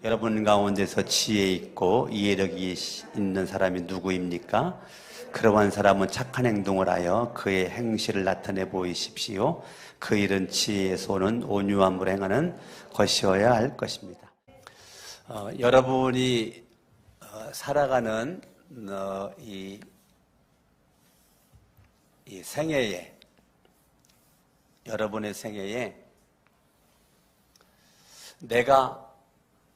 여러분 가운데서 지혜 있고 이해력이 있는 사람이 누구입니까? 그러한 사람은 착한 행동을 하여 그의 행실을 나타내 보이십시오. 그 일은 지혜에서 오는 온유함으로 행하는 것이어야 할 것입니다. 여러분이 살아가는 이 생애에, 여러분의 생애에 내가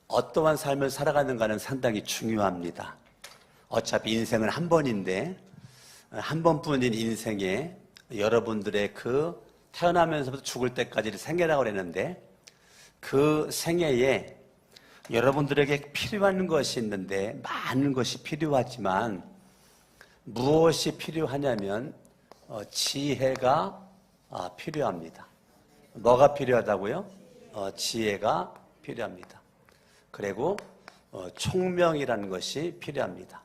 어떠한 삶을 살아가는가는 상당히 중요합니다. 어차피 인생은 한 번인데, 한 번뿐인 인생에 여러분들의 그 태어나면서부터 죽을 때까지를 생애라고 그랬는데, 그 생애에 여러분들에게 필요한 것이 있는데, 많은 것이 필요하지만 무엇이 필요하냐면 지혜가 필요합니다. 뭐가 필요하다고요? 지혜가 필요합니다. 그리고 총명이라는 것이 필요합니다.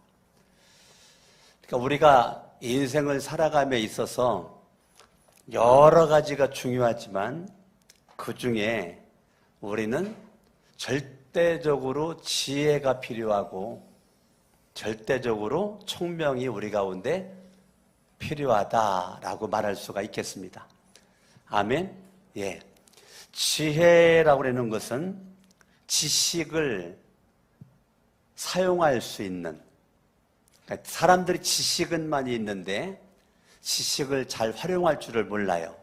그러니까 우리가 인생을 살아감에 있어서 여러 가지가 중요하지만 그 중에 우리는 절대적으로 지혜가 필요하고 절대적으로 총명이 우리 가운데 필요하다라고 말할 수가 있겠습니다. 아멘? 예. 지혜라고 하는 것은 지식을 사용할 수 있는, 그러니까 사람들이 지식은 많이 있는데 지식을 잘 활용할 줄을 몰라요.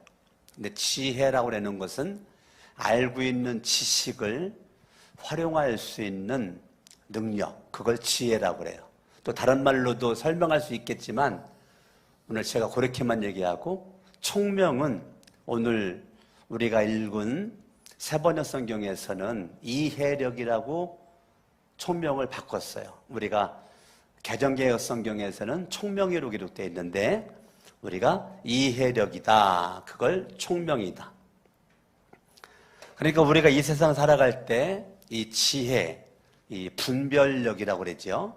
근데 지혜라고 하는 것은 알고 있는 지식을 활용할 수 있는 능력, 그걸 지혜라고 그래요. 또 다른 말로도 설명할 수 있겠지만 오늘 제가 그렇게만 얘기하고, 총명은 오늘 우리가 읽은 세번역 성경에서는 이해력이라고 총명을 바꿨어요. 우리가 개정개혁 성경에서는 총명이로 기록되어 있는데 우리가 이해력이다, 그걸 총명이다. 그러니까 우리가 이 세상 살아갈 때 이 지혜, 이 분별력이라고 그러죠.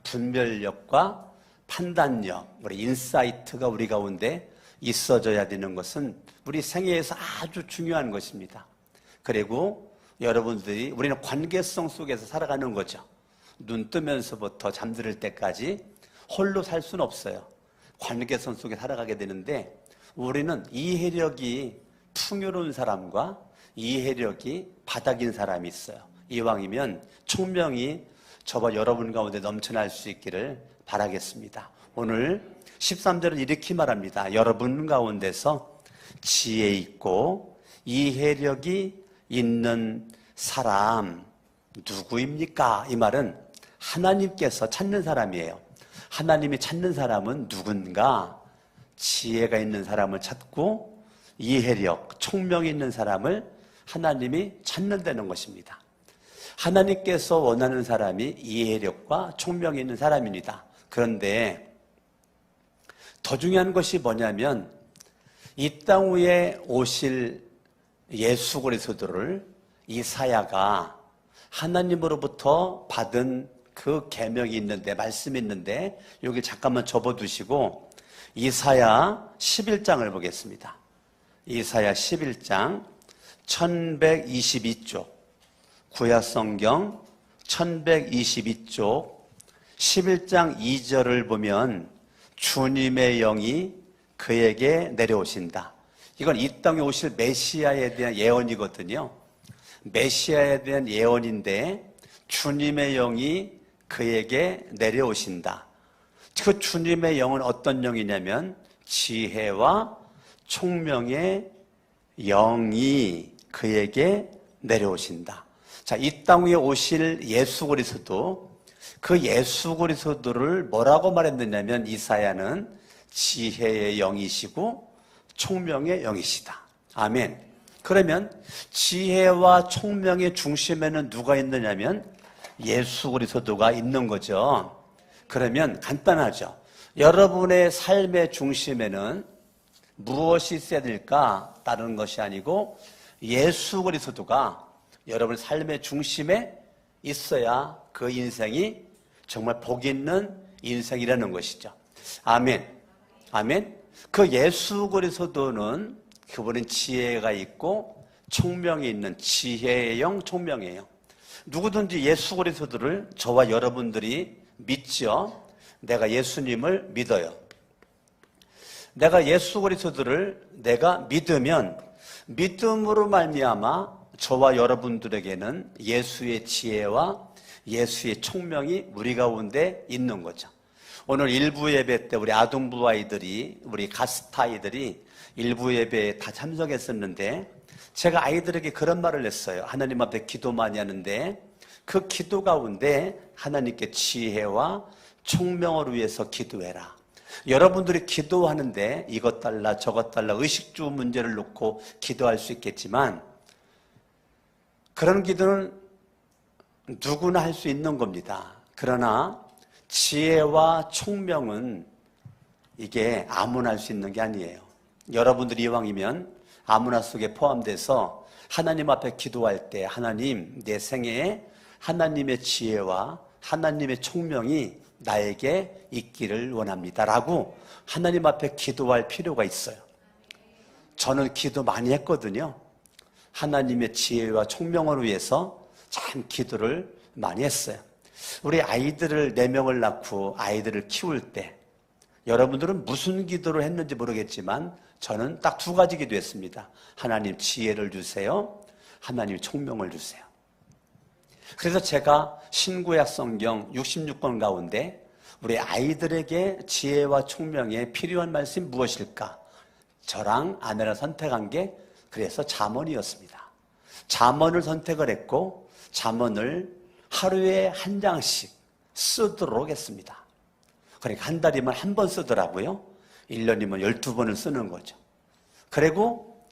분별력과 판단력, 우리 인사이트가 우리 가운데 있어져야 되는 것은 우리 생애에서 아주 중요한 것입니다. 그리고 여러분들이, 우리는 관계성 속에서 살아가는 거죠. 눈 뜨면서부터 잠들 때까지 홀로 살 수는 없어요. 관계성 속에 살아가게 되는데 우리는 이해력이 풍요로운 사람과 이해력이 바닥인 사람이 있어요. 이왕이면 총명이 저와 여러분 가운데 넘쳐날 수 있기를 바라겠습니다. 오늘 13절은 이렇게 말합니다. 여러분 가운데서 지혜 있고 이해력이 있는 사람 누구입니까? 이 말은 하나님께서 찾는 사람이에요. 하나님이 찾는 사람은 누군가? 지혜가 있는 사람을 찾고 이해력, 총명이 있는 사람을 하나님이 찾는다는 것입니다. 하나님께서 원하는 사람이 이해력과 총명이 있는 사람입니다. 그런데 더 중요한 것이 뭐냐면 이 땅 위에 오실 예수 그리스도를 이사야가 하나님으로부터 받은 그 계명이 있는데, 말씀이 있는데 여기 잠깐만 접어두시고 이사야 11장을 보겠습니다. 이사야 11장 1122쪽, 구약성경 1122쪽 11장 2절을 보면 주님의 영이 그에게 내려오신다. 이건 이 땅에 오실 메시아에 대한 예언이거든요. 메시아에 대한 예언인데 주님의 영이 그에게 내려오신다. 그 주님의 영은 어떤 영이냐면 지혜와 총명의 영이 그에게 내려오신다. 자, 이 땅 위에 오실 예수 그리스도, 그 예수 그리스도를 뭐라고 말했느냐면 이사야는 지혜의 영이시고 총명의 영이시다. 아멘. 그러면 지혜와 총명의 중심에는 누가 있느냐면 예수 그리스도가 있는 거죠. 그러면 간단하죠. 여러분의 삶의 중심에는 무엇이 있어야 될까? 다른 것이 아니고 예수 그리스도가 여러분의 삶의 중심에 있어야 그 인생이 정말 복 있는 인생이라는 것이죠. 아멘. 아멘. 그 예수 그리스도는 그분은 지혜가 있고 총명이 있는 지혜의 영, 총명의 영. 누구든지 예수 그리스도를 저와 여러분들이 믿죠. 내가 예수님을 믿어요. 내가 예수 그리스도를 내가 믿으면 믿음으로 말미암아 저와 여러분들에게는 예수의 지혜와 예수의 총명이 우리 가운데 있는 거죠. 오늘 일부 예배 때 우리 아동부 아이들이, 우리 가스타 아이들이 일부 예배에 다 참석했었는데 제가 아이들에게 그런 말을 했어요. 하나님 앞에 기도 많이 하는데 그 기도 가운데 하나님께 지혜와 총명을 위해서 기도해라. 여러분들이 기도하는데 이것 달라 저것 달라 의식주 문제를 놓고 기도할 수 있겠지만 그런 기도는 누구나 할 수 있는 겁니다. 그러나 지혜와 총명은 이게 아무나 할 수 있는 게 아니에요. 여러분들이 이왕이면 아무나 속에 포함돼서 하나님 앞에 기도할 때 하나님, 내 생애에 하나님의 지혜와 하나님의 총명이 나에게 있기를 원합니다 라고 하나님 앞에 기도할 필요가 있어요. 저는 기도 많이 했거든요. 하나님의 지혜와 총명을 위해서 참 기도를 많이 했어요. 우리 아이들을 4명을 낳고 아이들을 키울 때 여러분들은 무슨 기도를 했는지 모르겠지만 저는 딱 2가지 기도했습니다. 하나님 지혜를 주세요. 하나님 총명을 주세요. 그래서 제가 신구약 성경 66권 가운데 우리 아이들에게 지혜와 총명에 필요한 말씀이 무엇일까? 저랑 아내랑 선택한 게 그래서 잠언이었습니다. 잠언을 선택을 했고 잠언을 하루에 1장씩 쓰도록 했습니다. 그러니까 한 달이면 1번 쓰더라고요. 1년이면 12번을 쓰는 거죠. 그리고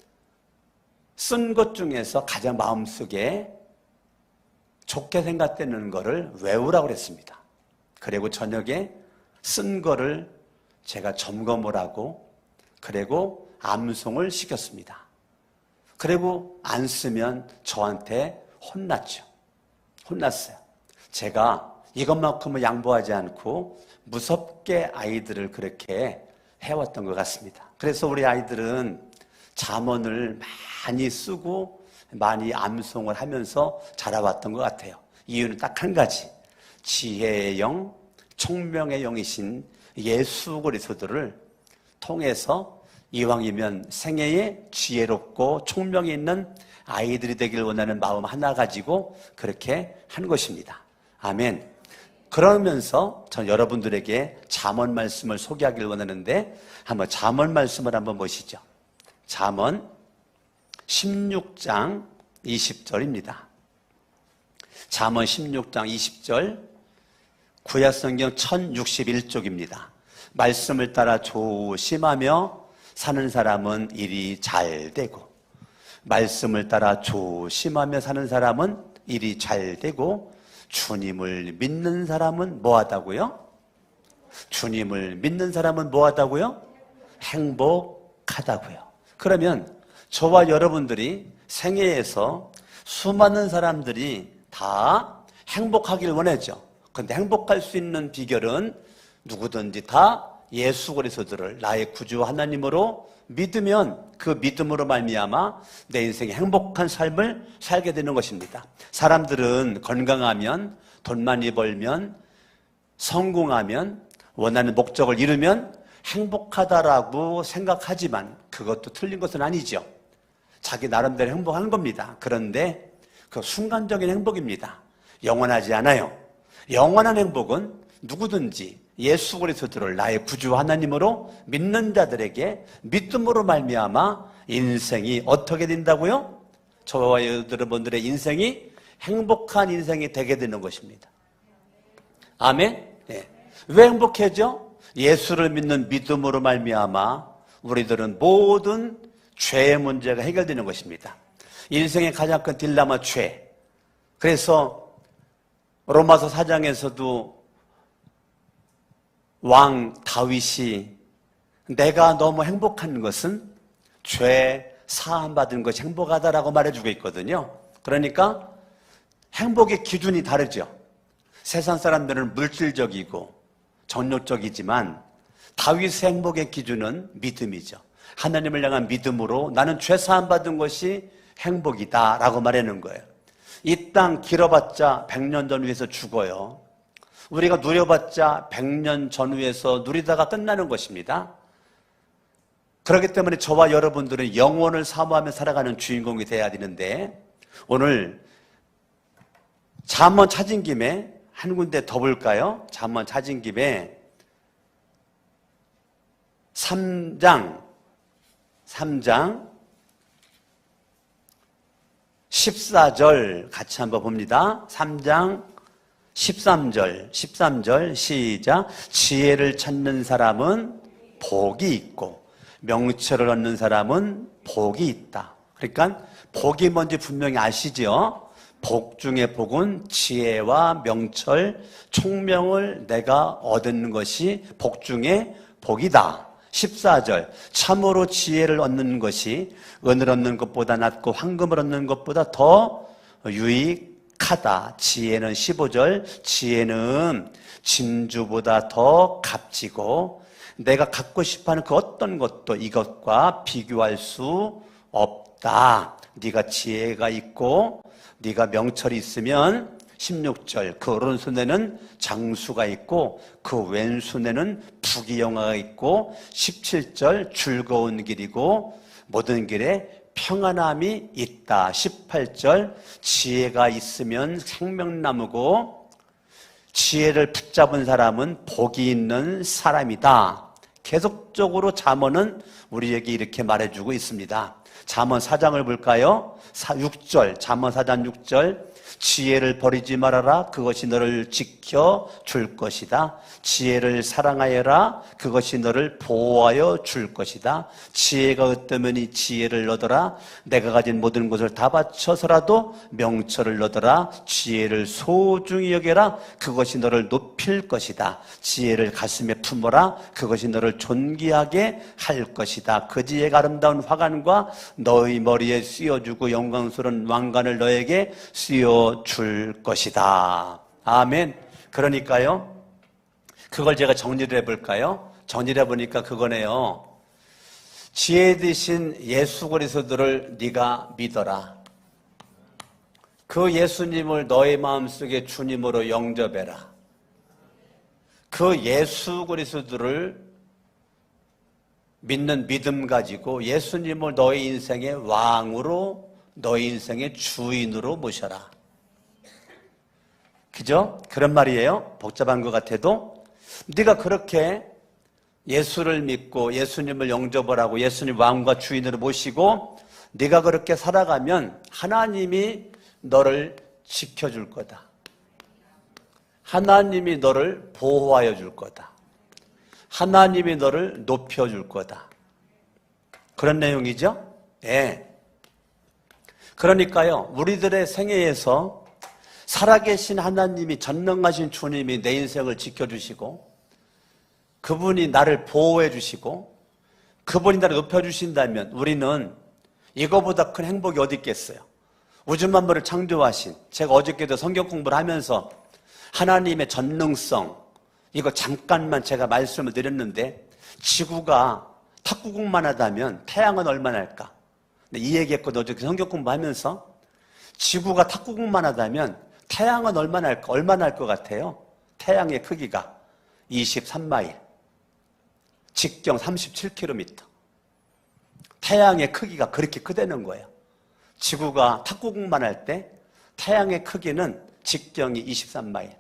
쓴 것 중에서 가장 마음속에 좋게 생각되는 거를 외우라고 그랬습니다. 그리고 저녁에 쓴 거를 제가 점검을 하고 그리고 암송을 시켰습니다. 그리고 안 쓰면 저한테 혼났어요. 제가 이것만큼은 양보하지 않고 무섭게 아이들을 그렇게 해왔던 것 같습니다. 그래서 우리 아이들은 잠언을 많이 쓰고 많이 암송을 하면서 자라왔던 것 같아요. 이유는 딱 한 가지. 지혜의 영, 총명의 영이신 예수 그리스도를 통해서 이왕이면 생애에 지혜롭고 총명이 있는 아이들이 되길 원하는 마음 하나 가지고 그렇게 한 것입니다. 아멘. 그러면서 전 여러분들에게 잠언 말씀을 소개하길 원하는데 한번 잠언 말씀을 한번 보시죠. 잠언 16장 20절입니다. 잠언 16장 20절 구약성경 1061쪽입니다. 말씀을 따라 조심하며 사는 사람은 일이 잘 되고 말씀을 따라 조심하며 사는 사람은 일이 잘 되고 주님을 믿는 사람은 뭐하다고요? 주님을 믿는 사람은 뭐하다고요? 행복하다고요. 그러면 저와 여러분들이 생애에서 수많은 사람들이 다 행복하길 원하죠. 그런데 행복할 수 있는 비결은 누구든지 다 예수 그리스도를 나의 구주 하나님으로 믿으면 그 믿음으로 말미암아 내 인생에 행복한 삶을 살게 되는 것입니다. 사람들은 건강하면, 돈 많이 벌면, 성공하면, 원하는 목적을 이루면 행복하다라고 생각하지만 그것도 틀린 것은 아니죠. 자기 나름대로 행복한 겁니다. 그런데 그 순간적인 행복입니다. 영원하지 않아요. 영원한 행복은 누구든지 예수 그리스도를 나의 구주 하나님으로 믿는 자들에게 믿음으로 말미암아 인생이 어떻게 된다고요? 저와 여러분들의 인생이 행복한 인생이 되게 되는 것입니다. 아멘. 네. 왜 행복해져? 예수를 믿는 믿음으로 말미암아 우리들은 모든 죄의 문제가 해결되는 것입니다. 인생의 가장 큰 딜레마 죄. 그래서 로마서 4장에서도 왕 다윗이 내가 너무 행복한 것은 죄 사함받은 것이 행복하다라고 말해주고 있거든요. 그러니까 행복의 기준이 다르죠. 세상 사람들은 물질적이고 정욕적이지만 다윗의 행복의 기준은 믿음이죠. 하나님을 향한 믿음으로 나는 죄 사함받은 것이 행복이다 라고 말하는 거예요. 이 땅 길어봤자 100년 전후에서 죽어요. 우리가 누려봤자 100년 전후에서 누리다가 끝나는 것입니다. 그렇기 때문에 저와 여러분들은 영원을 사모하며 살아가는 주인공이 돼야 되는데, 오늘 잠언 찾은 김에 한 군데 더 볼까요? 잠언 찾은 김에 3장 14절 같이 한번 봅니다. 3장 13절 시작. 지혜를 찾는 사람은 복이 있고 명철을 얻는 사람은 복이 있다. 그러니까 복이 뭔지 분명히 아시죠? 복 중에 복은 지혜와 명철, 총명을 내가 얻는 것이 복 중에 복이다. 14절, 참으로 지혜를 얻는 것이 은을 얻는 것보다 낫고 황금을 얻는 것보다 더 유익하다. 지혜는 15절, 지혜는 진주보다 더 값지고 내가 갖고 싶어하는 그 어떤 것도 이것과 비교할 수 없다. 네가 지혜가 있고 네가 명철이 있으면 16절, 그 오른손에는 장수가 있고 그 왼손에는 부귀영화가 있고 17절, 즐거운 길이고 모든 길에 평안함이 있다. 18절, 지혜가 있으면 생명나무고 지혜를 붙잡은 사람은 복이 있는 사람이다. 계속적으로 잠언은 우리에게 이렇게 말해주고 있습니다. 잠언 4장을 볼까요? 6절, 잠언 4장 6절, 지혜를 버리지 말아라. 그것이 너를 지켜줄 것이다. 지혜를 사랑하여라. 그것이 너를 보호하여 줄 것이다. 지혜가 어떠면 지혜를 얻어라. 내가 가진 모든 것을 다 바쳐서라도 명철을 얻어라. 지혜를 소중히 여겨라. 그것이 너를 높일 것이다. 지혜를 가슴에 품어라. 그것이 너를 존귀하게 할 것이다. 그 지혜가 아름다운 화관과 너의 머리에 씌워주고 영광스러운 왕관을 너에게 씌워줄 것이다. 아멘. 그러니까요, 그걸 제가 정리를 해볼까요? 정리를 해보니까 그거네요. 지혜 되신 예수 그리스도를 네가 믿어라. 그 예수님을 너의 마음속에 주님으로 영접해라. 그 예수 그리스도를 믿는 믿음 가지고 예수님을 너의 인생의 왕으로, 너의 인생의 주인으로 모셔라. 그죠? 그런 말이에요. 복잡한 것 같아도 네가 그렇게 예수를 믿고 예수님을 영접을 하고 예수님 왕과 주인으로 모시고 네가 그렇게 살아가면 하나님이 너를 지켜줄 거다. 하나님이 너를 보호하여 줄 거다. 하나님이 너를 높여줄 거다. 그런 내용이죠? 예. 그러니까요, 우리들의 생애에서 살아계신 하나님이, 전능하신 주님이 내 인생을 지켜주시고 그분이 나를 보호해 주시고 그분이 나를 높여주신다면 우리는 이거보다 큰 행복이 어디 있겠어요? 우주 만물을 창조하신, 제가 어저께도 성경 공부를 하면서 하나님의 전능성, 이거 잠깐만 제가 말씀을 드렸는데, 지구가 탁구공만 하다면 태양은 얼마나 할까? 이 얘기했거든요. 어저께 성경 공부하면서. 지구가 탁구공만 하다면 태양은 얼마나 할까? 얼마나 할 것 같아요? 태양의 크기가 23마일, 직경 37km. 태양의 크기가 그렇게 크다는 거예요. 지구가 탁구공만 할 때 태양의 크기는 직경이 23마일.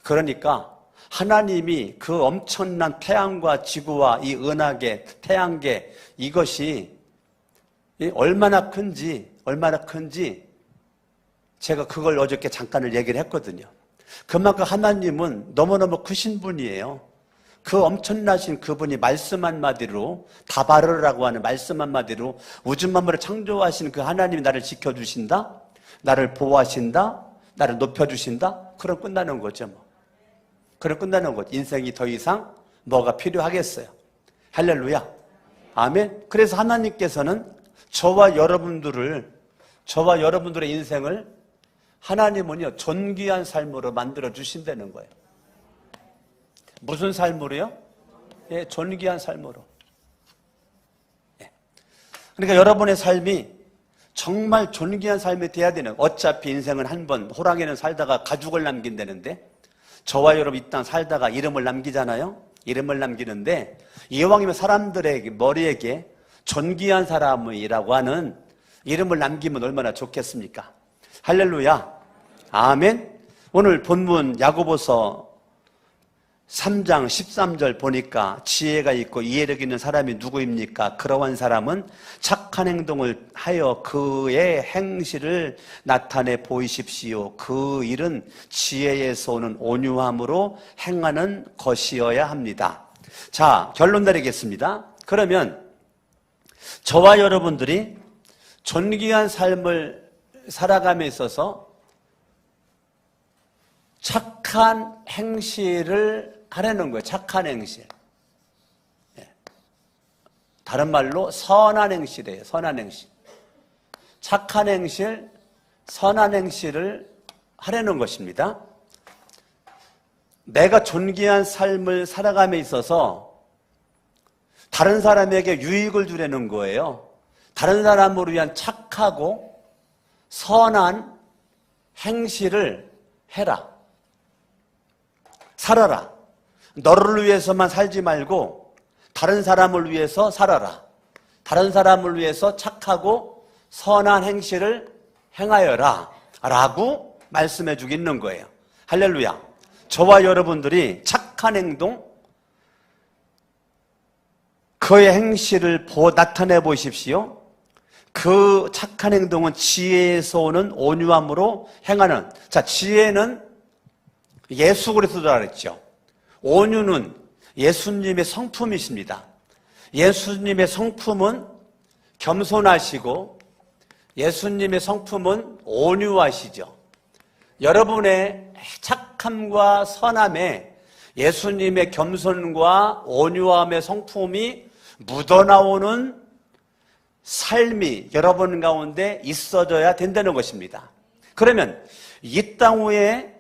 그러니까 하나님이 그 엄청난 태양과 지구와 이 은하계, 태양계, 이것이 얼마나 큰지 제가 그걸 어저께 잠깐을 얘기를 했거든요. 그만큼 하나님은 너무너무 크신 분이에요. 그 엄청나신 그분이 말씀 한마디로, 다바르라고 하는 말씀 한마디로 우주 만물을 창조하신 그 하나님이 나를 지켜주신다, 나를 보호하신다, 나를 높여주신다, 그럼 끝나는 거죠. 뭐. 그럼 끝나는 거죠. 인생이 더 이상 뭐가 필요하겠어요. 할렐루야. 아멘. 그래서 하나님께서는 저와 여러분들의 인생을 하나님은요, 존귀한 삶으로 만들어 주신다는 거예요. 무슨 삶으로요? 예, 존귀한 삶으로. 예. 그러니까 여러분의 삶이 정말 존귀한 삶이 돼야 되는, 어차피 인생은 한 번, 호랑이는 살다가 가죽을 남긴다는데, 저와 여러분 이 땅 살다가 이름을 남기잖아요. 이름을 남기는데, 이왕이면 사람들에게, 머리에게 존귀한 사람이라고 하는 이름을 남기면 얼마나 좋겠습니까? 할렐루야. 아멘. 오늘 본문 야고보서 3장 13절 보니까 지혜가 있고 이해력 있는 사람이 누구입니까? 그러한 사람은 착한 행동을 하여 그의 행실을 나타내 보이십시오. 그 일은 지혜에서 오는 온유함으로 행하는 것이어야 합니다. 자, 결론 내리겠습니다. 그러면 저와 여러분들이 존귀한 삶을 살아감에 있어서 착한 행실을 하려는 거예요. 착한 행실. 다른 말로 선한 행실이에요. 선한 행실. 착한 행실, 선한 행실을 하려는 것입니다. 내가 존귀한 삶을 살아감에 있어서 다른 사람에게 유익을 주려는 거예요. 다른 사람을 위한 착하고 선한 행실을 해라. 살아라. 너를 위해서만 살지 말고 다른 사람을 위해서 살아라. 다른 사람을 위해서 착하고 선한 행실을 행하여라 라고 말씀해 주고 있는 거예요. 할렐루야. 저와 여러분들이 착한 행동, 그의 행실을 나타내 보십시오. 그 착한 행동은 지혜에서 오는 온유함으로 행하는. 자, 지혜는 예수 그리스도라 그랬죠. 온유는 예수님의 성품이십니다. 예수님의 성품은 겸손하시고 예수님의 성품은 온유하시죠. 여러분의 착함과 선함에 예수님의 겸손과 온유함의 성품이 묻어나오는 삶이 여러분 가운데 있어져야 된다는 것입니다. 그러면 이 땅 위에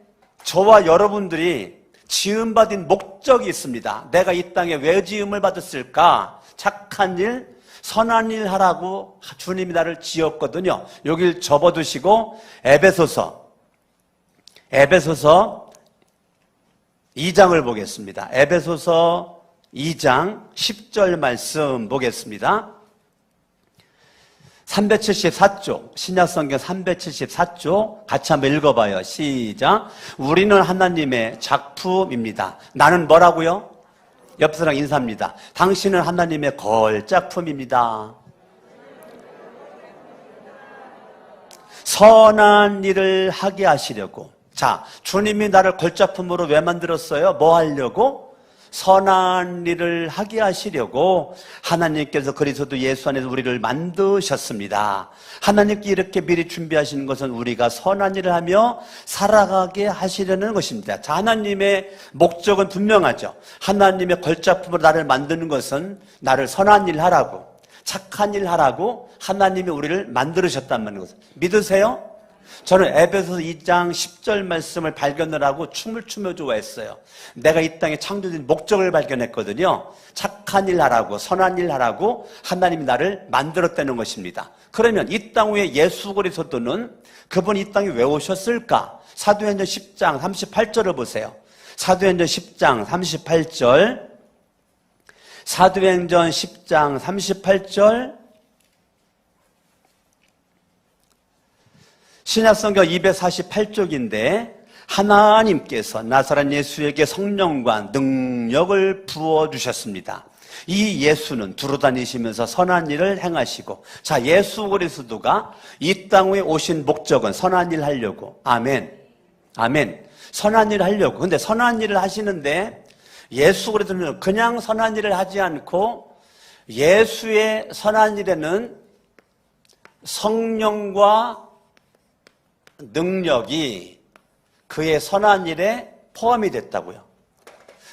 저와 여러분들이 지음받은 목적이 있습니다. 내가 이 땅에 왜 지음을 받았을까? 착한 일, 선한 일 하라고 주님이 나를 지었거든요. 여길 접어두시고 에베소서 2장을 보겠습니다. 에베소서 2장 10절 말씀 보겠습니다. 374쪽, 신약성경 374쪽 같이 한번 읽어봐요. 시작. 우리는 하나님의 작품입니다. 나는 뭐라고요? 옆 사람 인사합니다. 당신은 하나님의 걸작품입니다. 선한 일을 하게 하시려고. 자, 주님이 나를 걸작품으로 왜 만들었어요? 뭐 하려고? 선한 일을 하게 하시려고 하나님께서 그리스도 예수 안에서 우리를 만드셨습니다. 하나님께 이렇게 미리 준비하시는 것은 우리가 선한 일을 하며 살아가게 하시려는 것입니다. 자, 하나님의 목적은 분명하죠. 하나님의 걸작품으로 나를 만드는 것은 나를 선한 일 하라고, 착한 일 하라고 하나님이 우리를 만들으셨다는 것을 믿으세요? 저는 에베소서 2장 10절 말씀을 발견을 하고 춤을 추며 좋아했어요. 내가 이 땅에 창조된 목적을 발견했거든요. 착한 일 하라고, 선한 일 하라고 하나님이 나를 만들었다는 것입니다. 그러면 이 땅 위에 예수 그리스도는 그분이 이 땅에 왜 오셨을까? 사도행전 10장 38절을 보세요. 사도행전 10장 38절, 사도행전 10장 38절, 신약성경 248쪽인데 하나님께서 나사렛 예수에게 성령과 능력을 부어주셨습니다. 이 예수는 두루다니시면서 선한 일을 행하시고, 자, 예수 그리스도가 이 땅에 오신 목적은 선한 일 하려고. 아멘. 아멘. 선한 일을 하려고. 근데 선한 일을 하시는데 예수 그리스도는 그냥 선한 일을 하지 않고 예수의 선한 일에는 성령과 능력이 그의 선한 일에 포함이 됐다고요.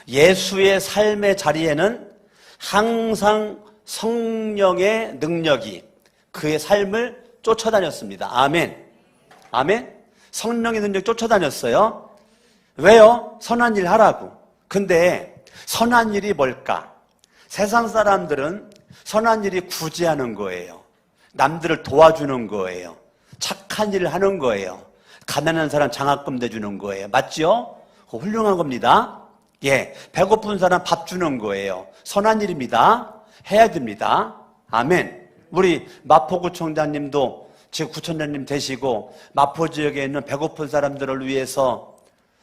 예수의 삶의 자리에는 항상 성령의 능력이 그의 삶을 쫓아다녔습니다. 아멘. 아멘. 성령의 능력이 쫓아다녔어요. 왜요? 선한 일 하라고. 근데 선한 일이 뭘까? 세상 사람들은 선한 일이 구제하는 거예요. 남들을 도와주는 거예요. 착한 일을 하는 거예요. 가난한 사람 장학금 내주는 거예요. 맞죠? 훌륭한 겁니다. 예, 배고픈 사람 밥 주는 거예요. 선한 일입니다. 해야 됩니다. 아멘. 우리 마포구청장님도 지금 구청장님 되시고 마포 지역에 있는 배고픈 사람들을 위해서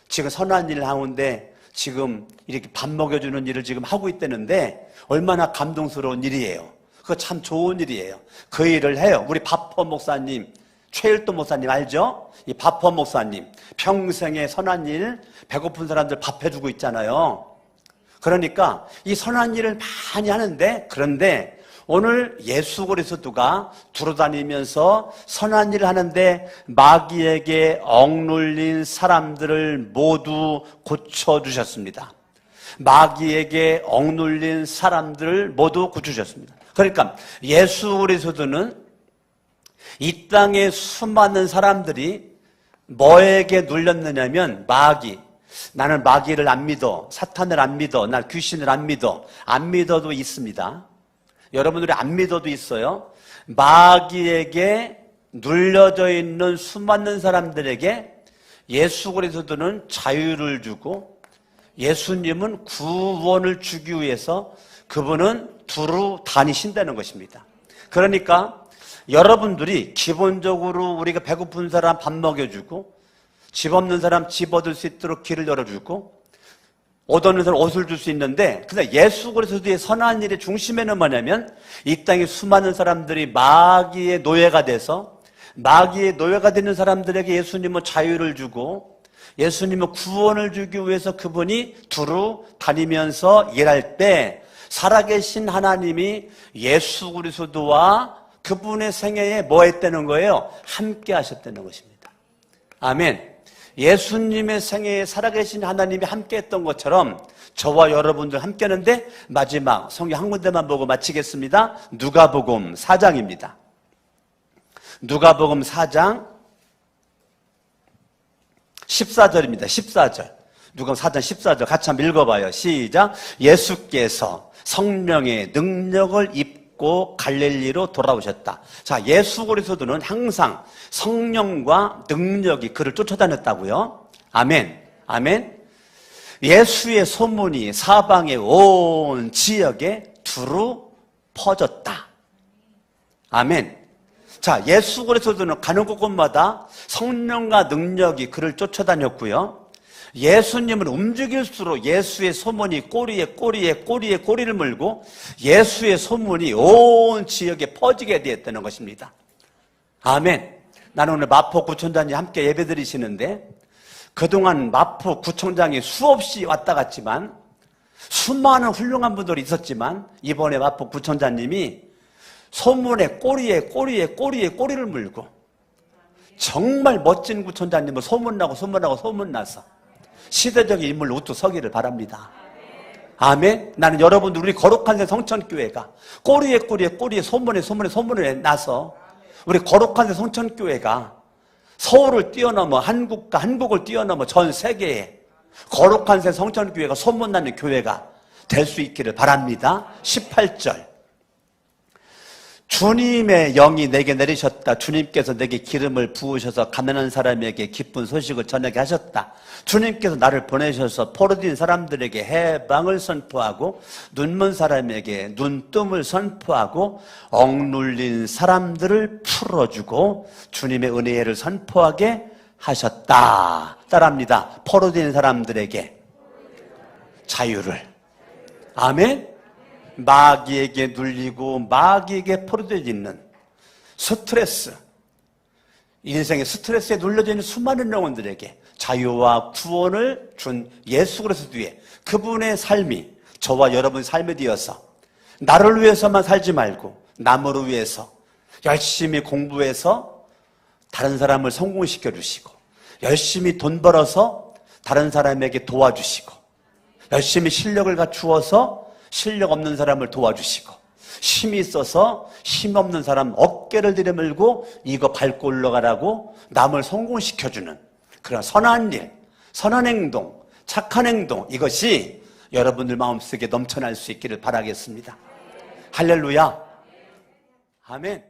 지금 선한 일 하는데 지금 이렇게 밥 먹여주는 일을 지금 하고 있다는데 얼마나 감동스러운 일이에요. 그거 참 좋은 일이에요. 그 일을 해요. 우리 바퍼 목사님, 최일도 목사님 알죠? 이 바퍼 목사님 평생에 선한 일, 배고픈 사람들 밥 해주고 있잖아요. 그러니까 이 선한 일을 많이 하는데, 그런데 오늘 예수 그리스도가 두루다니면서 선한 일을 하는데 마귀에게 억눌린 사람들을 모두 고쳐주셨습니다. 마귀에게 억눌린 사람들을 모두 고쳐주셨습니다. 그러니까 예수 그리스도는 이 땅에 수많은 사람들이 뭐에게 눌렸느냐면 마귀. 나는 마귀를 안 믿어. 사탄을 안 믿어. 난 귀신을 안 믿어. 안 믿어도 있습니다. 여러분들이 안 믿어도 있어요. 마귀에게 눌려져 있는 수많은 사람들에게 예수 그리스도는 자유를 주고 예수님은 구원을 주기 위해서 그분은 두루 다니신다는 것입니다. 그러니까 여러분들이 기본적으로 우리가 배고픈 사람 밥 먹여주고 집 없는 사람 집 얻을 수 있도록 길을 열어주고 옷 없는 사람 옷을 줄 수 있는데, 근데 예수 그리스도의 선한 일의 중심에는 뭐냐면 이 땅에 수많은 사람들이 마귀의 노예가 돼서 마귀의 노예가 되는 사람들에게 예수님은 자유를 주고 예수님은 구원을 주기 위해서 그분이 두루 다니면서 일할 때 살아계신 하나님이 예수 그리스도와 그분의 생애에 뭐 했다는 거예요? 함께 하셨다는 것입니다. 아멘. 예수님의 생애에 살아계신 하나님이 함께 했던 것처럼 저와 여러분들 함께 하는데, 마지막 성경 한 군데만 보고 마치겠습니다. 누가복음 4장입니다. 누가복음 4장 14절입니다. 14절. 누가복음 4장 14절 같이 한번 읽어봐요. 시작. 예수께서 성령의 능력을 입고 갈릴리로 돌아오셨다. 자, 예수 그리스도는 항상 성령과 능력이 그를 쫓아다녔다고요. 아멘. 아멘. 예수의 소문이 사방의 온 지역에 두루 퍼졌다. 아멘. 자, 예수 그리스도는 가는 곳곳마다 성령과 능력이 그를 쫓아다녔고요. 예수님은 움직일수록 예수의 소문이 꼬리를 물고 예수의 소문이 온 지역에 퍼지게 되었다는 것입니다. 아멘. 나는 오늘 마포구청장이 함께 예배드리시는데 그동안 마포구청장이 수없이 왔다 갔지만 수많은 훌륭한 분들이 있었지만 이번에 마포구청장님이 소문에 꼬리를 물고 정말 멋진 구청장님을 소문나서 시대적인 인물로 우뚝 서기를 바랍니다. 아멘. 나는 여러분들 우리 거룩한 새 성천교회가 꼬리에 소문에 나서 우리 거룩한 새 성천교회가 서울을 뛰어넘어 한국을 뛰어넘어 전 세계에 거룩한 새 성천교회가 소문나는 교회가 될 수 있기를 바랍니다. 18절. 주님의 영이 내게 내리셨다. 주님께서 내게 기름을 부으셔서 가난한 사람에게 기쁜 소식을 전하게 하셨다. 주님께서 나를 보내셔서 포로된 사람들에게 해방을 선포하고 눈먼 사람에게 눈뜸을 선포하고 억눌린 사람들을 풀어주고 주님의 은혜를 선포하게 하셨다. 따라합니다. 포로된 사람들에게 자유를. 아멘. 마귀에게 눌리고 마귀에게 포로되어 있는 스트레스, 인생의 스트레스에 눌려져 있는 수많은 영혼들에게 자유와 구원을 준 예수 그리스도의 그분의 삶이 저와 여러분의 삶이 되어서 나를 위해서만 살지 말고 남을 위해서 열심히 공부해서 다른 사람을 성공시켜 주시고 열심히 돈 벌어서 다른 사람에게 도와주시고 열심히 실력을 갖추어서 실력 없는 사람을 도와주시고 힘이 있어서 힘 없는 사람 어깨를 들이밀고 이거 밟고 올라가라고 남을 성공시켜주는 그런 선한 일, 선한 행동, 착한 행동, 이것이 여러분들 마음속에 넘쳐날 수 있기를 바라겠습니다. 할렐루야. 아멘.